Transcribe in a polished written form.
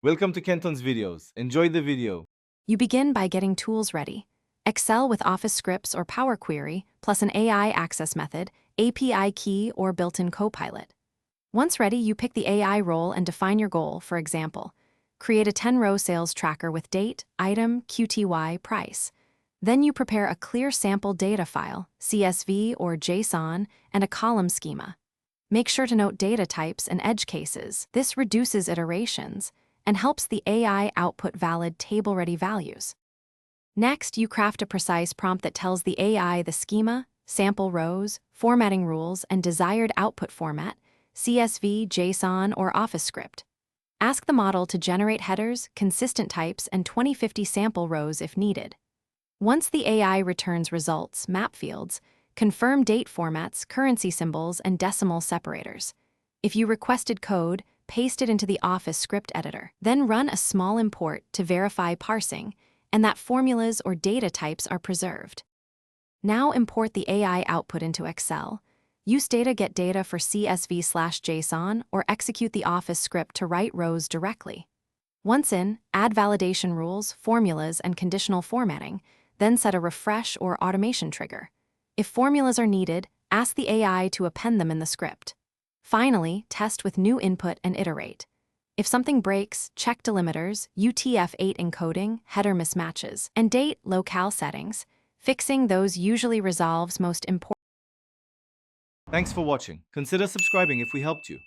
Welcome to Kenton's videos. Enjoy the video. You begin by getting tools ready. Excel with Office scripts or Power Query, plus an AI access method, API key, or built-in Copilot. Once ready, you pick the AI role and define your goal. For example, create a 10-row sales tracker with date, item, QTY, price. Then you prepare a clear sample data file, CSV or JSON, and a column schema. Make sure to note data types and edge cases. This reduces iterations and helps the AI output valid table-ready values. Next, you craft a precise prompt that tells the AI the schema, sample rows, formatting rules, and desired output format, CSV, JSON, or Office script. Ask the model to generate headers, consistent types, and 2050 sample rows if needed. Once the AI returns results, map fields, confirm date formats, currency symbols, and decimal separators. If you requested code, paste it into the Office script editor. Then run a small import to verify parsing and that formulas or data types are preserved. Now import the AI output into Excel. Use data get data for CSV/JSON or execute the Office script to write rows directly. Once in, add validation rules, formulas, and conditional formatting, then set a refresh or automation trigger. If formulas are needed, ask the AI to append them in the script. Finally, test with new input and iterate. If something breaks, check delimiters, UTF-8 encoding, header mismatches, and date locale settings. Fixing those usually resolves most important. Thanks for watching. Consider subscribing if we helped you.